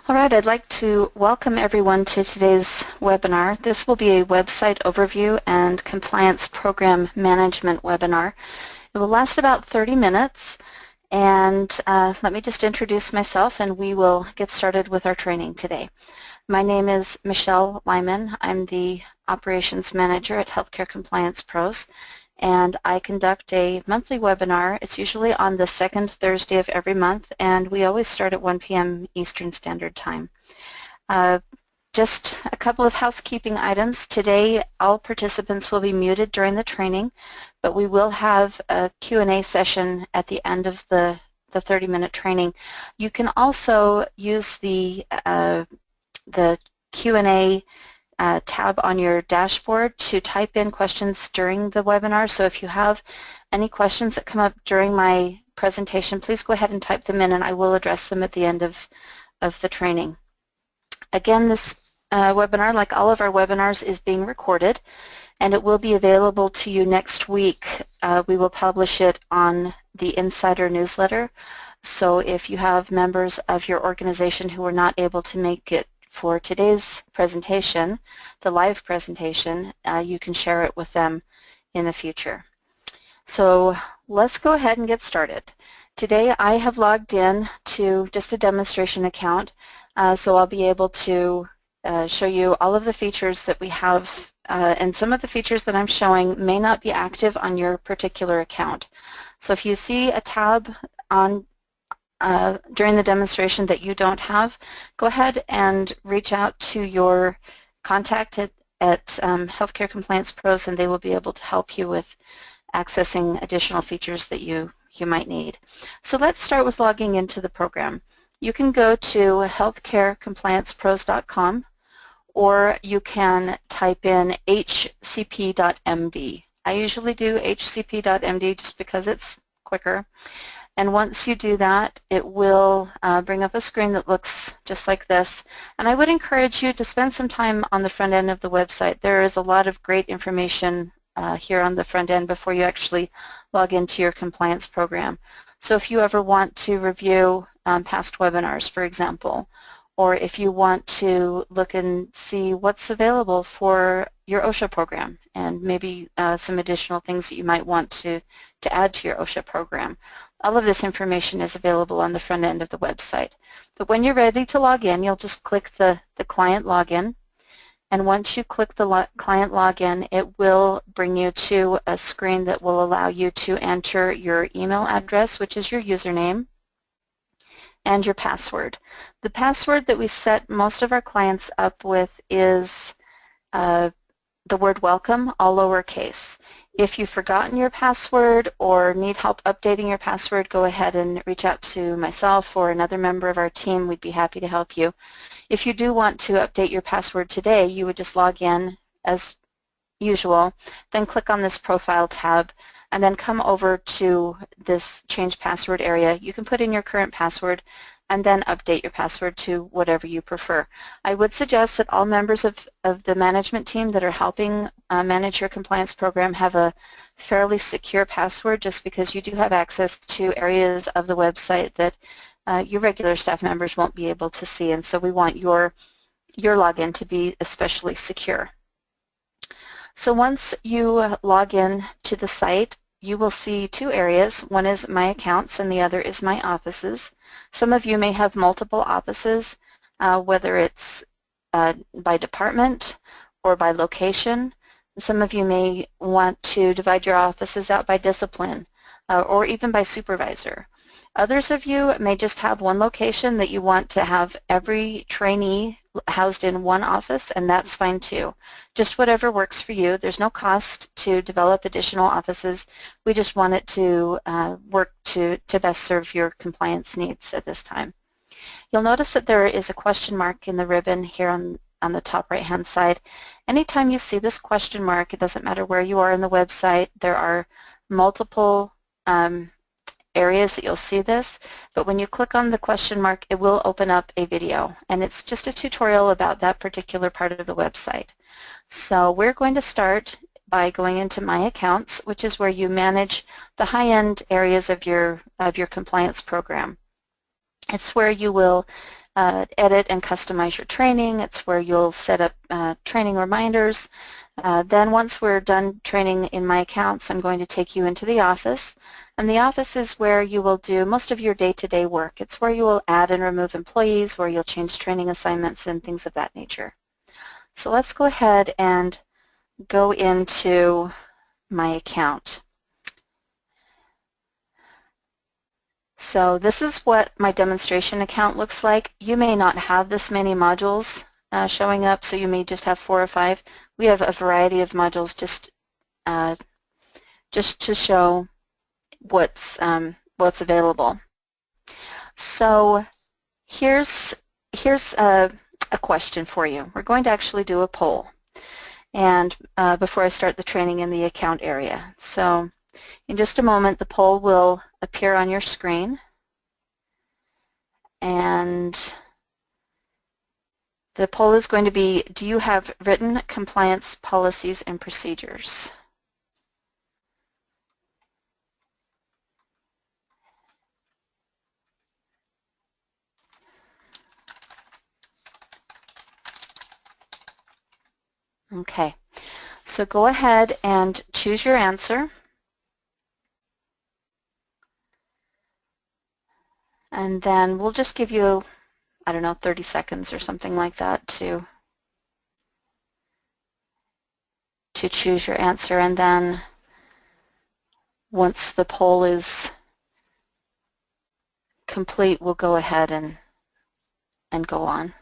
All right, I'd like to welcome everyone to today's webinar. This will be a website overview and compliance program management webinar. It will last about 30 minutes, and let me just introduce myself and we will get started with our training today. My name is Michelle Lyman. I'm the Operations Manager at Healthcare Compliance Pros, and I conduct a monthly webinar. It's usually on the second Thursday of every month, and we always start at 1 p.m. Eastern Standard Time. Just a couple of housekeeping items. Today, all participants will be muted during the training, but we will have a Q&A session at the end of the 30-minute training. You can also use the Q&A tab on your dashboard to type in questions during the webinar. So if you have any questions that come up during my presentation, please go ahead and type them in and I will address them at the end of the training. Again, this webinar, like all of our webinars, is being recorded and it will be available to you next week. We will publish it on the Insider newsletter. So if you have members of your organization who were not able to make it for today's presentation, the live presentation, you can share it with them in the future. So let's go ahead and get started. Today I have logged in to just a demonstration account, so I'll be able to show you all of the features that we have, and some of the features that I'm showing may not be active on your particular account. So if you see a tab on during the demonstration that you don't have, go ahead and reach out to your contact at Healthcare Compliance Pros and they will be able to help you with accessing additional features that you might need. So let's start with logging into the program. You can go to healthcarecompliancepros.com or you can type in hcp.md. I usually do hcp.md just because it's quicker. And once you do that, it will bring up a screen that looks just like this. And I would encourage you to spend some time on the front end of the website. There is a lot of great information here on the front end before you actually log into your compliance program. So if you ever want to review past webinars, for example, or if you want to look and see what's available for your OSHA program and maybe some additional things that you might want to add to your OSHA program. All of this information is available on the front end of the website. But when you're ready to log in, you'll just click the client login. And once you click the client login, it will bring you to a screen that will allow you to enter your email address, which is your username, and your password. The password that we set most of our clients up with is the word welcome, all lowercase. If you've forgotten your password or need help updating your password, go ahead and reach out to myself or another member of our team. We'd be happy to help you. If you do want to update your password today, you would just log in as usual, then click on this profile tab, and then come over to this change password area. You can put in your current password and then update your password to whatever you prefer. I would suggest that all members of the management team that are helping manage your compliance program have a fairly secure password, just because you do have access to areas of the website that your regular staff members won't be able to see, and so we want your login to be especially secure. So once you log in to the site, you will see two areas. One is My Accounts and the other is My Offices. Some of you may have multiple offices, whether it's by department or by location. Some of you may want to divide your offices out by discipline or even by supervisor. Others of you may just have one location that you want to have every trainee housed in one office, and that's fine too. Just whatever works for you. There's no cost to develop additional offices. We just want it to work to best serve your compliance needs at this time. You'll notice that there is a question mark in the ribbon here on the top right hand side. Anytime you see this question mark, it doesn't matter where you are in the website, there are multiple areas that you'll see this, but when you click on the question mark, it will open up a video, and it's just a tutorial about that particular part of the website. So we're going to start by going into My Accounts, which is where you manage the high-end areas of your compliance program. It's where you will edit and customize your training. It's where you'll set up training reminders. Then once we're done training in my accounts, I'm going to take you into the office. And the office is where you will do most of your day-to-day work. It's where you will add and remove employees, where you'll change training assignments and things of that nature. So let's go ahead and go into my account. So this is what my demonstration account looks like. You may not have this many modules showing up, so you may just have 4 or 5. We have a variety of modules just to show what's available. So here's a question for you. We're going to actually do a poll, and before I start the training in the account area. So in just a moment, the poll will appear on your screen, and the poll is going to be, do you have written compliance policies and procedures? Okay, so go ahead and choose your answer. And then we'll just give you, I don't know, 30 seconds or something like that to choose your answer. And then once the poll is complete, we'll go ahead and go on.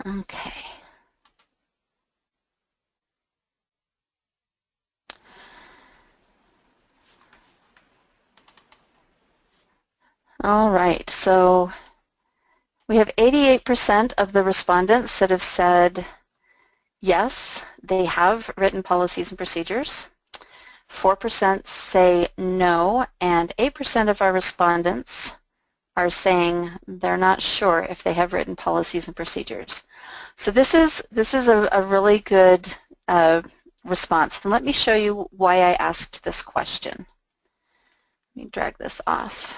Okay. All right, so we have 88% of the respondents that have said yes, they have written policies and procedures. 4% say no, and 8% of our respondents are saying they're not sure if they have written policies and procedures. So this is a really good response. And let me show you why I asked this question. Let me drag this off.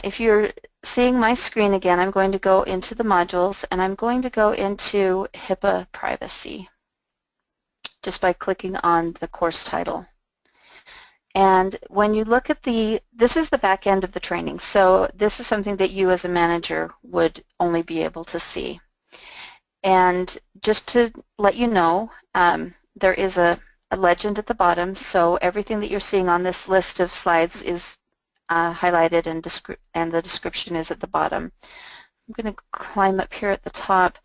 If you're seeing my screen again, I'm going to go into the modules, and I'm going to go into HIPAA privacy just by clicking on the course title. And when you look at this is the back end of the training, so this is something that you as a manager would only be able to see. And just to let you know, there is a legend at the bottom, so everything that you're seeing on this list of slides is highlighted, and the description is at the bottom. I'm going to climb up here at the top,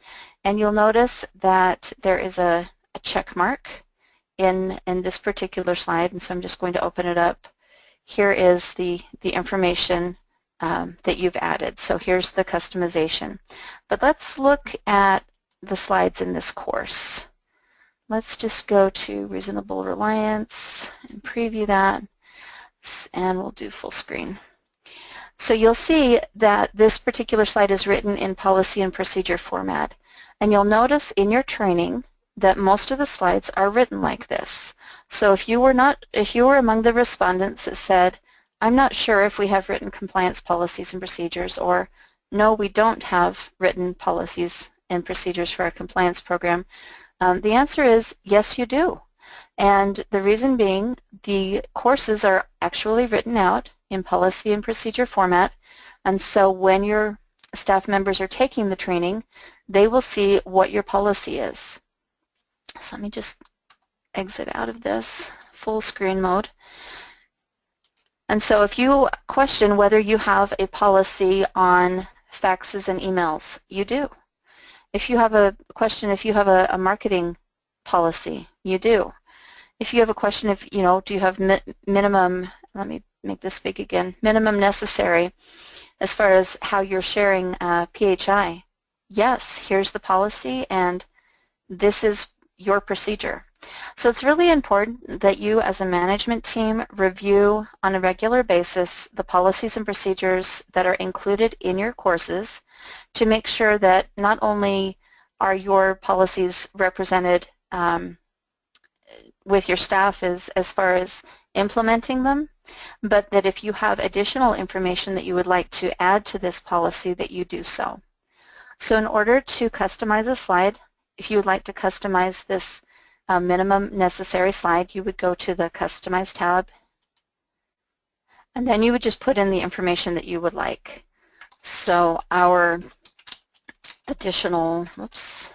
and you'll notice that there is a check mark in this particular slide, and so I'm just going to open it up. Here is the information that you've added. So here's the customization. But let's look at the slides in this course. Let's just go to reasonable reliance and preview that, and we'll do full screen. So you'll see that this particular slide is written in policy and procedure format, and you'll notice in your training that most of the slides are written like this. So if you were among the respondents that said, I'm not sure if we have written compliance policies and procedures, or no, we don't have written policies and procedures for our compliance program, the answer is yes, you do. And the reason being, the courses are actually written out in policy and procedure format, and so when your staff members are taking the training, they will see what your policy is. So let me just exit out of this full screen mode. And so if you question whether you have a policy on faxes and emails, you do. If you have a question, if you have a marketing policy, you do. If you have a question, if do you have minimum, let me make this big again, minimum necessary as far as how you're sharing PHI, yes, here's the policy, and this is your procedure. So it's really important that you as a management team review on a regular basis the policies and procedures that are included in your courses to make sure that not only are your policies represented with your staff as far as implementing them, but that if you have additional information that you would like to add to this policy, that you do so. So in order to customize a slide, if you would like to customize this minimum necessary slide, you would go to the Customize tab, and then you would just put in the information that you would like. So our additional, whoops,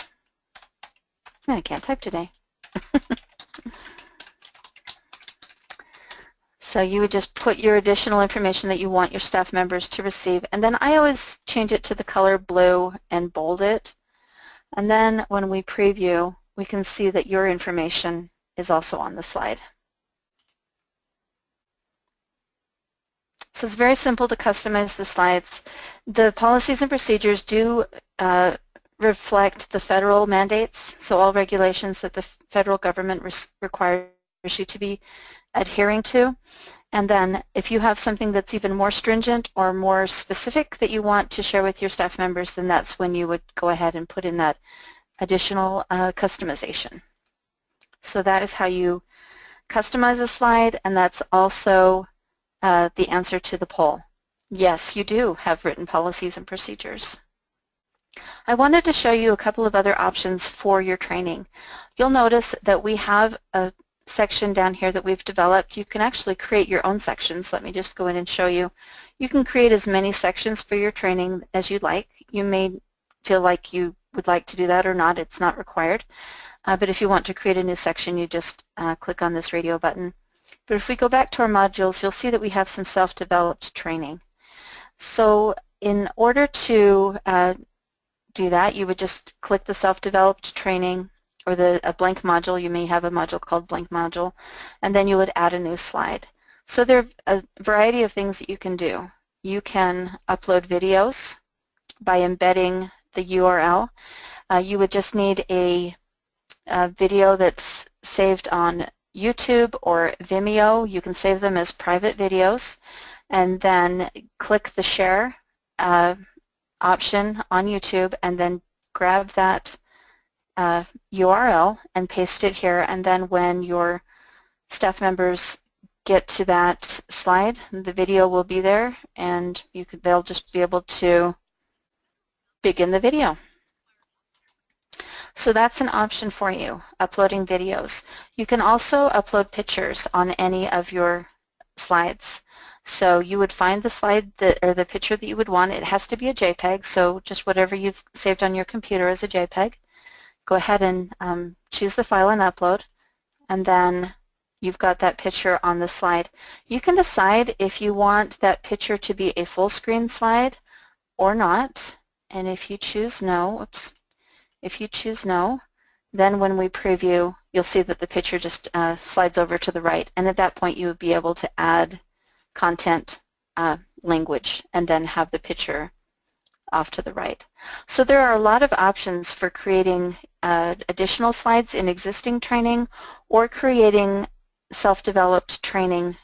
I can't type today. So you would just put your additional information that you want your staff members to receive, and then I always change it to the color blue and bold it. And then when we preview, we can see that your information is also on the slide. So it's very simple to customize the slides. The policies and procedures do reflect the federal mandates, so all regulations that the federal government requires you to be adhering to. And then if you have something that's even more stringent or more specific that you want to share with your staff members, then that's when you would go ahead and put in that additional customization. So that is how you customize a slide, and that's also the answer to the poll. Yes, you do have written policies and procedures. I wanted to show you a couple of other options for your training. You'll notice that we have a section down here that we've developed. You can actually create your own sections. Let me just go in and show you. You can create as many sections for your training as you'd like. You may feel like you would like to do that or not. It's not required. But if you want to create a new section, you just click on this radio button. But if we go back to our modules, you'll see that we have some self-developed training. So in order to do that, you would just click the self-developed training or a blank module. You may have a module called blank module, and then you would add a new slide. So there are a variety of things that you can do. You can upload videos by embedding the URL. You would just need a video that's saved on YouTube or Vimeo. You can save them as private videos, and then click the share option on YouTube, and then grab that URL and paste it here, and then when your staff members get to that slide, the video will be there, and they'll just be able to begin the video. So that's an option for you, uploading videos. You can also upload pictures on any of your slides. So you would find the slide or the picture that you would want. It has to be a JPEG, so just whatever you've saved on your computer as a JPEG. Go ahead and choose the file and upload, and then you've got that picture on the slide. You can decide if you want that picture to be a full screen slide or not, and if you choose no, then when we preview, you'll see that the picture just slides over to the right, and at that point you would be able to add content language and then have the picture off to the right. So there are a lot of options for creating additional slides in existing training or creating self-developed training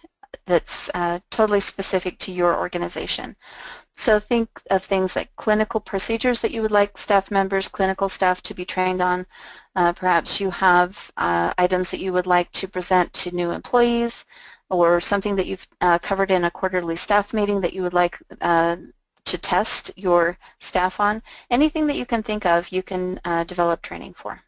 that's totally specific to your organization. So think of things like clinical procedures that you would like staff members, clinical staff to be trained on. Perhaps you have items that you would like to present to new employees, or something that you've covered in a quarterly staff meeting that you would like to test your staff on. Anything that you can think of, you can develop training for.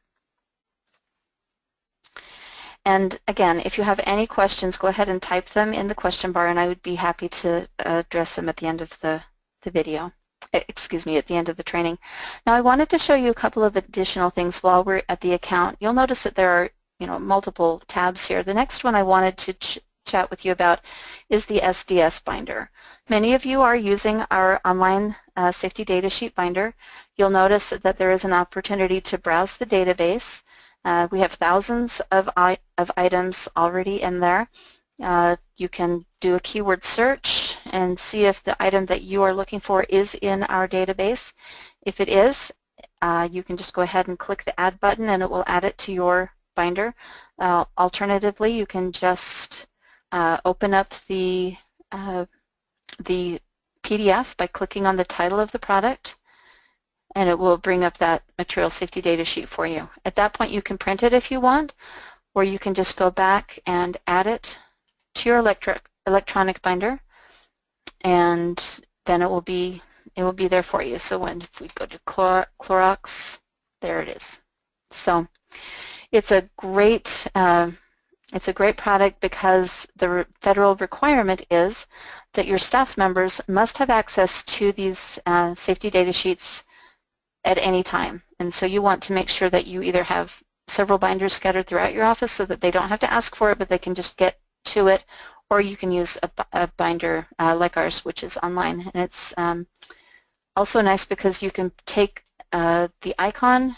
And again, if you have any questions, go ahead and type them in the question bar, and I would be happy to address them at the end of the video. Excuse me, at the end of the training. Now I wanted to show you a couple of additional things while we're at the account. You'll notice that there are multiple tabs here. The next one I wanted to chat with you about is the SDS binder. Many of you are using our online safety data sheet binder. You'll notice that there is an opportunity to browse the database. We have thousands of items already in there. You can do a keyword search and see if the item that you are looking for is in our database. If it is, you can just go ahead and click the add button and it will add it to your binder. Alternatively, you can just open up the PDF by clicking on the title of the product, and it will bring up that material safety data sheet for you. At that point, you can print it if you want, or you can just go back and add it to your electronic binder, and then it will be there for you. So if we go to Clorox, there it is. So it's a great product because the federal requirement is that your staff members must have access to these safety data sheets at any time. And so you want to make sure that you either have several binders scattered throughout your office so that they don't have to ask for it, but they can just get to it, or you can use a binder like ours, which is online. And it's also nice because you can take the icon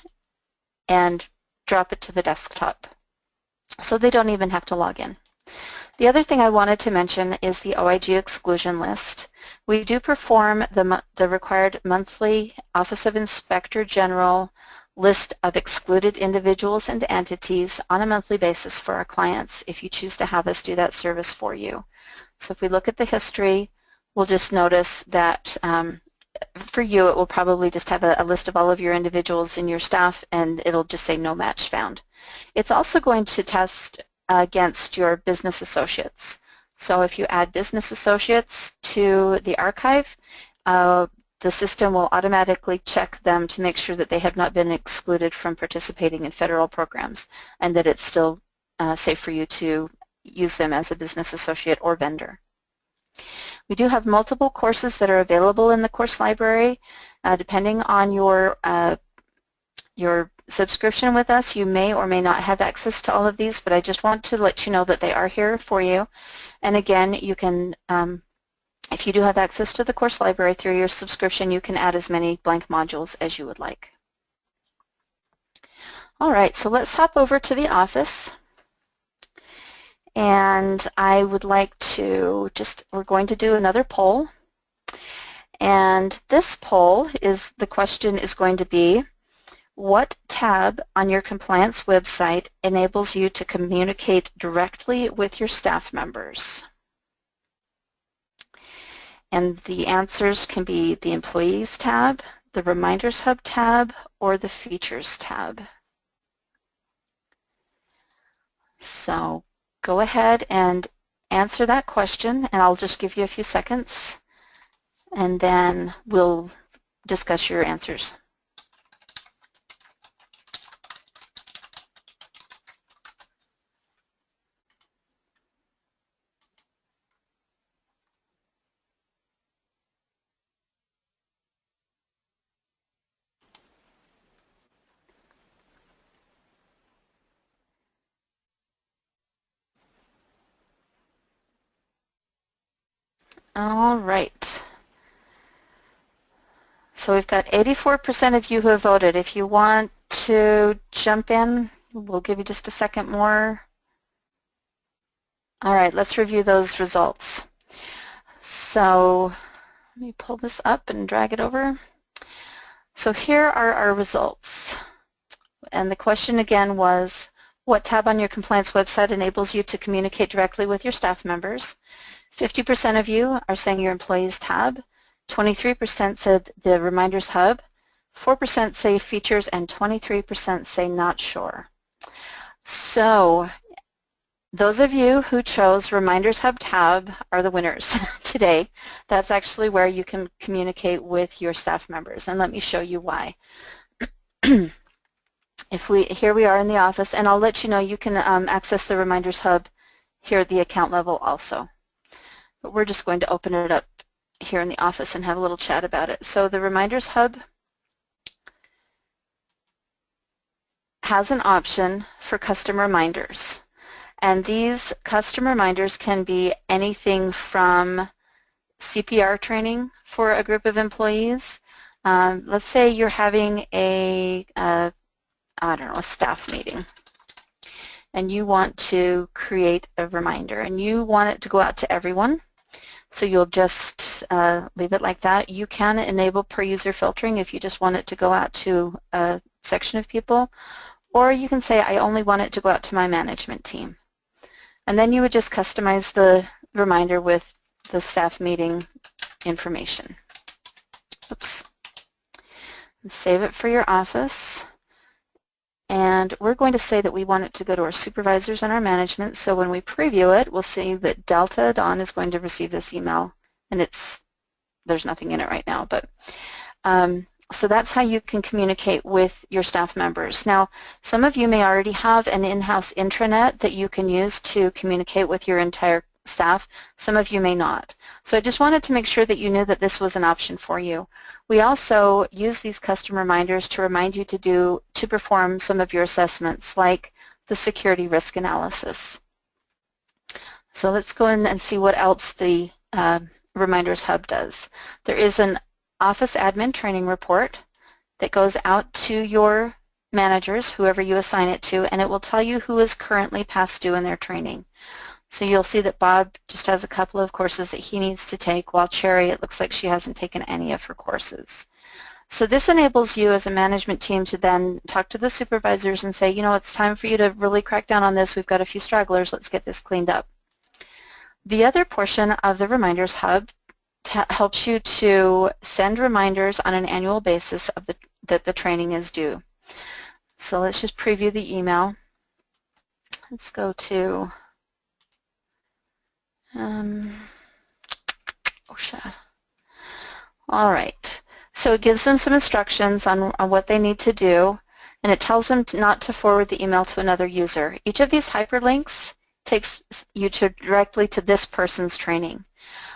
and drop it to the desktop, so they don't even have to log in. The other thing I wanted to mention is the OIG exclusion list. We do perform the required monthly Office of Inspector General list of excluded individuals and entities on a monthly basis for our clients if you choose to have us do that service for you. So if we look at the history, we'll just notice that for you it will probably just have a list of all of your individuals in your staff, and it'll just say no match found. It's also going to test against your business associates. So if you add business associates to the archive, the system will automatically check them to make sure that they have not been excluded from participating in federal programs and that it's still safe for you to use them as a business associate or vendor. We do have multiple courses that are available in the course library. Depending on your subscription with us, you may or may not have access to all of these, but I just want to let you know that they are here for you. And again, you can, if you do have access to the course library through your subscription, you can add as many blank modules as you would like. All right, so let's hop over to the office. And I would like to we're going to do another poll. And this poll the question is going to be, what tab on your compliance website enables you to communicate directly with your staff members? And the answers can be the Employees tab, the Reminders Hub tab, or the Features tab. So go ahead and answer that question, and I'll just give you a few seconds, and then we'll discuss your answers. All right. So we've got 84% of you who have voted. If you want to jump in, we'll give you just a second more. All right, let's review those results. So let me pull this up and drag it over. So here are our results. And the question again was, what tab on your compliance website enables you to communicate directly with your staff members? 50% of you are saying your Employees tab, 23% said the Reminders Hub, 4% say Features, and 23% say not sure. So those of you who chose Reminders Hub tab are the winners today. That's actually where you can communicate with your staff members, and let me show you why. Here we are in the office, and I'll let you know you can access the Reminders Hub here at the account level also. But we're just going to open it up here in the office and have a little chat about it. So the Reminders Hub has an option for custom reminders. And these custom reminders can be anything from CPR training for a group of employees. Let's say you're having a staff meeting, and you want to create a reminder, and you want it to go out to everyone. So you'll just leave it like that. You can enable per user filtering if you just want it to go out to a section of people, or you can say I only want it to go out to my management team. And then you would just customize the reminder with the staff meeting information. Oops. And save it for your office. And we're going to say that we want it to go to our supervisors and our management, so when we preview it, we'll see that Delta Dawn is going to receive this email, and there's nothing in it right now, but so that's how you can communicate with your staff members. Now, some of you may already have an in-house intranet that you can use to communicate with your entire staff. Some of you may not. So I just wanted to make sure that you knew that this was an option for you. We also use these custom reminders to remind you to perform some of your assessments, like the security risk analysis. So let's go in and see what else the Reminders Hub does. There is an Office Admin Training Report that goes out to your managers, whoever you assign it to, and it will tell you who is currently past due in their training. So you'll see that Bob just has a couple of courses that he needs to take, while Cherry, it looks like she hasn't taken any of her courses. So this enables you as a management team to then talk to the supervisors and say, you know, it's time for you to really crack down on this. We've got a few stragglers. Let's get this cleaned up. The other portion of the Reminders Hub helps you to send reminders on an annual basis of that the training is due. So let's just preview the email. Let's go to OSHA. All right. So it gives them some instructions on what they need to do, and it tells them not to forward the email to another user. Each of these hyperlinks takes you directly to this person's training.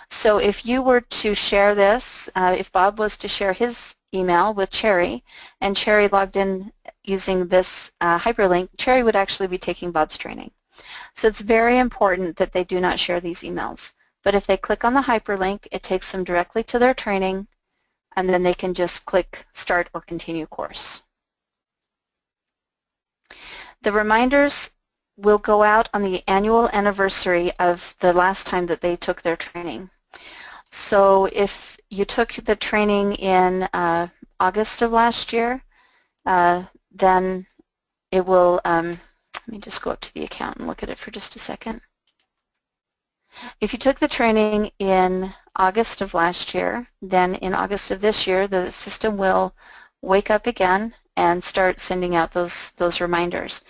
So if you were to share this, if Bob was to share his email with Cherry, and Cherry logged in using this hyperlink, Cherry would actually be taking Bob's training. So it's very important that they do not share these emails. But if they click on the hyperlink, it takes them directly to their training, and then they can just click Start or Continue Course. The reminders will go out on the annual anniversary of the last time that they took their training. So if you took the training in August of last year, then it will, let me just go up to the account and look at it for just a second. If you took the training in August of last year, then in August of this year, the system will wake up again and start sending out those reminders.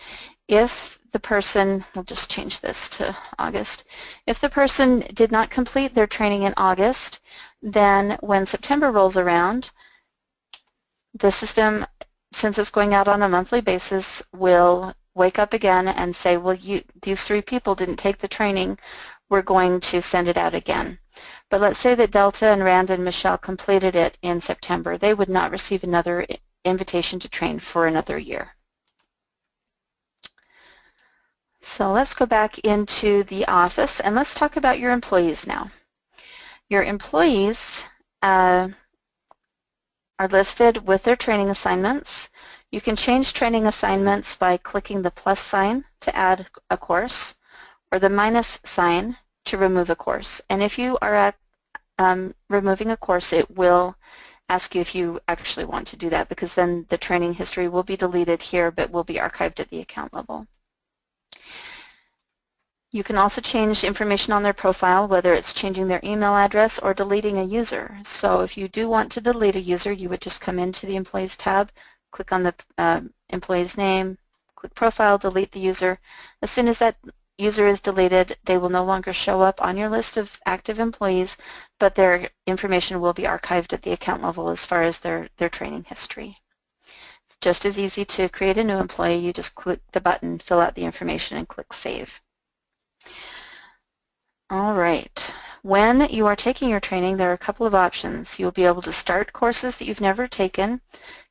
If the person, we'll just change this to August, if the person did not complete their training in August, then when September rolls around, the system, since it's going out on a monthly basis, will wake up again and say, well, these 3 people didn't take the training, we're going to send it out again. But let's say that Delta and Rand and Michelle completed it in September. They would not receive another invitation to train for another year. So let's go back into the office and let's talk about your employees now. Your employees are listed with their training assignments. You can change training assignments by clicking the plus sign to add a course, or the minus sign to remove a course. And if you are removing a course, it will ask you if you actually want to do that, because then the training history will be deleted here but will be archived at the account level. You can also change information on their profile, whether it's changing their email address or deleting a user. So if you do want to delete a user, you would just come into the Employees tab, click on the employee's name, click Profile, delete the user. As soon as that user is deleted, they will no longer show up on your list of active employees, but their information will be archived at the account level as far as their training history. It's just as easy to create a new employee. You just click the button, fill out the information, and click Save. All right. When you are taking your training, there are a couple of options. You'll be able to start courses that you've never taken,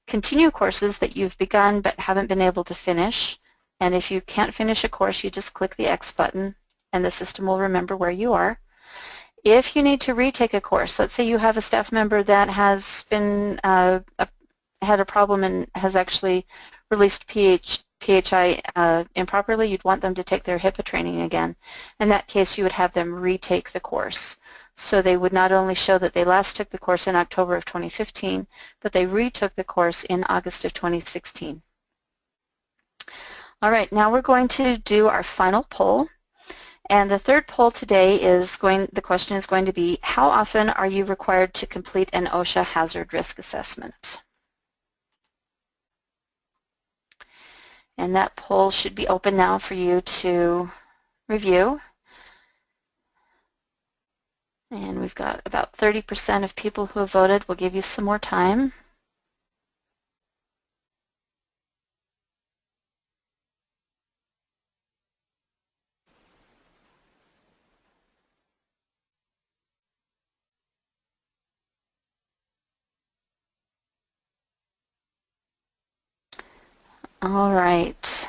continue courses that you've begun but haven't been able to finish, and if you can't finish a course, you just click the X button and the system will remember where you are. If you need to retake a course, let's say you have a staff member that has been had a problem and has actually released PHI improperly, you'd want them to take their HIPAA training again. In that case, you would have them retake the course. So they would not only show that they last took the course in October of 2015, but they retook the course in August of 2016. All right, now we're going to do our final poll. And the third poll today is the question is going to be, how often are you required to complete an OSHA Hazard Risk Assessment? And that poll should be open now for you to review. And we've got about 30% of people who have voted. We'll give you some more time. All right.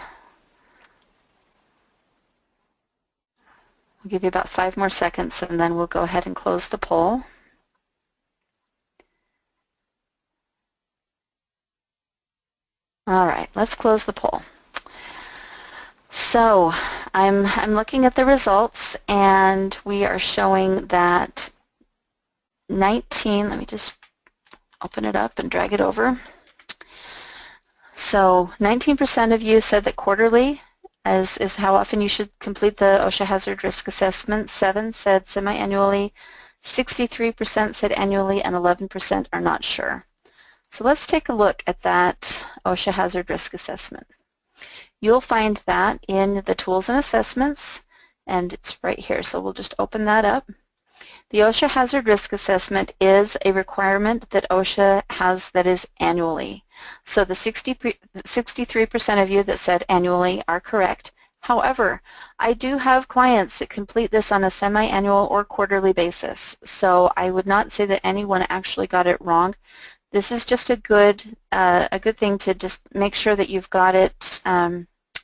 We'll give you about 5 more seconds, and then we'll go ahead and close the poll. All right, let's close the poll. So I'm looking at the results, and we are showing that 19, let me just open it up and drag it over. So 19% of you said that quarterly is how often you should complete the OSHA Hazard Risk Assessment. 7 said semi-annually, 63% said annually, and 11% are not sure. So let's take a look at that OSHA Hazard Risk Assessment. You'll find that in the Tools and Assessments, and it's right here, so we'll just open that up. The OSHA Hazard Risk Assessment is a requirement that OSHA has that is annually. So the 63% of you that said annually are correct. However, I do have clients that complete this on a semi-annual or quarterly basis, so I would not say that anyone actually got it wrong. This is just a good thing to just make sure that you've got it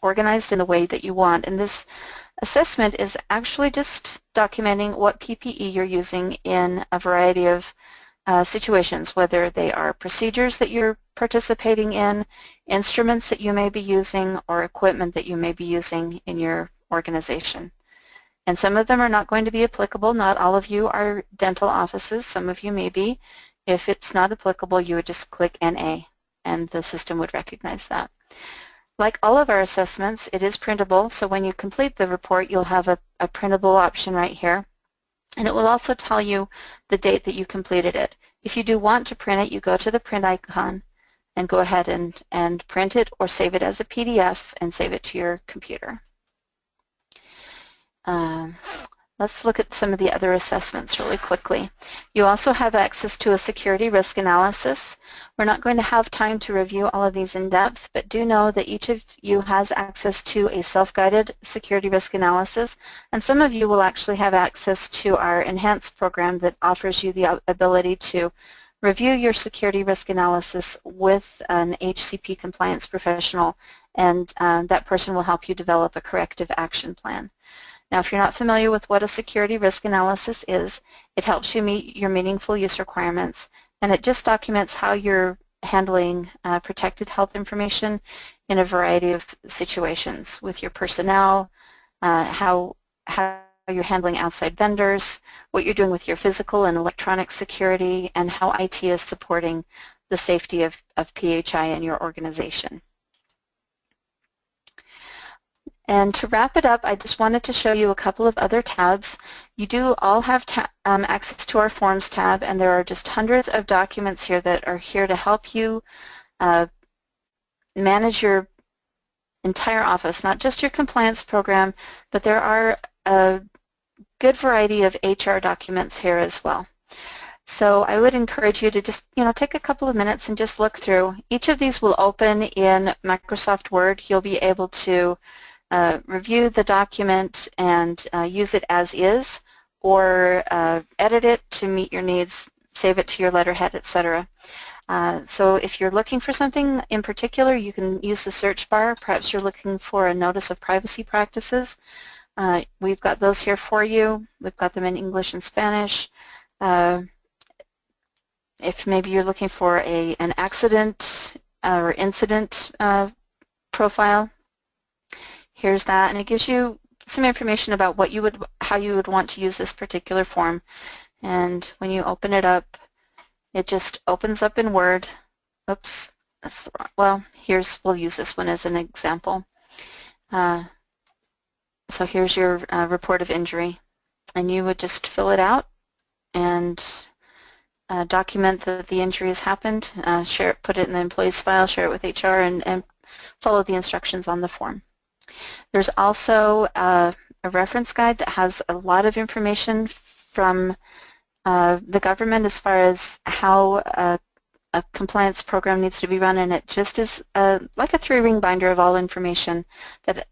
organized in the way that you want. And this assessment is actually just documenting what PPE you're using in a variety of situations, whether they are procedures that you're participating in, instruments that you may be using, or equipment that you may be using in your organization. And some of them are not going to be applicable. Not all of you are dental offices. Some of you may be. If it's not applicable, you would just click NA, and the system would recognize that. Like all of our assessments, it is printable, so when you complete the report, you'll have a printable option right here. And it will also tell you the date that you completed it. If you do want to print it, you go to the print icon and go ahead and print it or save it as a PDF and save it to your computer. Let's look at some of the other assessments really quickly. You also have access to a security risk analysis. We're not going to have time to review all of these in depth, but do know that each of you has access to a self-guided security risk analysis, and some of you will actually have access to our enhanced program that offers you the ability to review your security risk analysis with an HCP compliance professional, and that person will help you develop a corrective action plan. Now, if you're not familiar with what a security risk analysis is, it helps you meet your meaningful use requirements, and it just documents how you're handling protected health information in a variety of situations with your personnel, how you're handling outside vendors, what you're doing with your physical and electronic security, and how IT is supporting the safety of PHI in your organization. And to wrap it up, I just wanted to show you a couple of other tabs. You do all have access to our Forms tab, and there are just hundreds of documents here that are here to help you manage your entire office, not just your compliance program, but there are a good variety of HR documents here as well. So I would encourage you to just, take a couple of minutes and just look through. Each of these will open in Microsoft Word. You'll be able to review the document and use it as is, or edit it to meet your needs, save it to your letterhead, etc. So if you're looking for something in particular, you can use the search bar. Perhaps you're looking for a notice of privacy practices. We've got those here for you. We've got them in English and Spanish. If maybe you're looking for an accident or incident profile, here's that, and it gives you some information about how you would want to use this particular form. And when you open it up, it just opens up in Word. Oops, that's the wrong. Well, we'll use this one as an example. So here's your report of injury, and you would just fill it out and document that the injury has happened. Share it, put it in the employee's file, share it with HR, and follow the instructions on the form. There's also a reference guide that has a lot of information from the government as far as how a compliance program needs to be run, and it just is like a 3-ring binder of all information that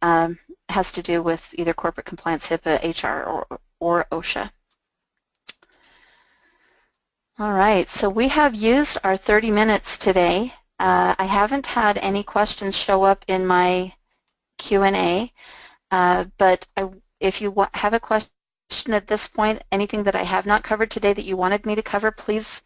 has to do with either corporate compliance, HIPAA, HR, or OSHA. All right, so we have used our 30 minutes today. I haven't had any questions show up in my Q&A, but if you have a question at this point, anything that I have not covered today that you wanted me to cover, please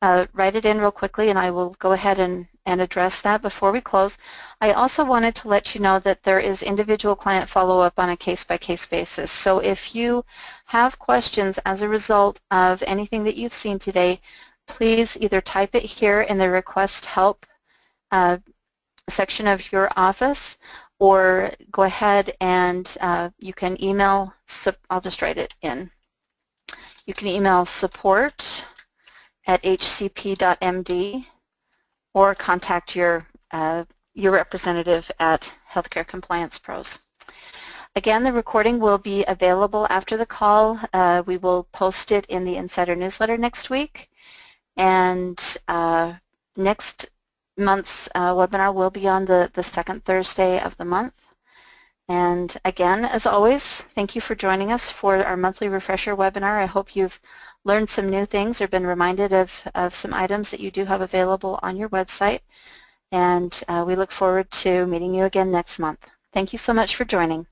write it in real quickly and I will go ahead and address that before we close. I also wanted to let you know that there is individual client follow-up on a case-by-case basis. So if you have questions as a result of anything that you've seen today, please either type it here in the request help section of your office, or go ahead and you can email, I'll just write it in. You can email support@hcp.md or contact your representative at Healthcare Compliance Pros. Again, the recording will be available after the call. We will post it in the Insider newsletter next week, and next month's webinar will be on the second Thursday of the month. And again, as always, thank you for joining us for our monthly refresher webinar. I hope you've learned some new things or been reminded of some items that you do have available on your website. And we look forward to meeting you again next month. Thank you so much for joining.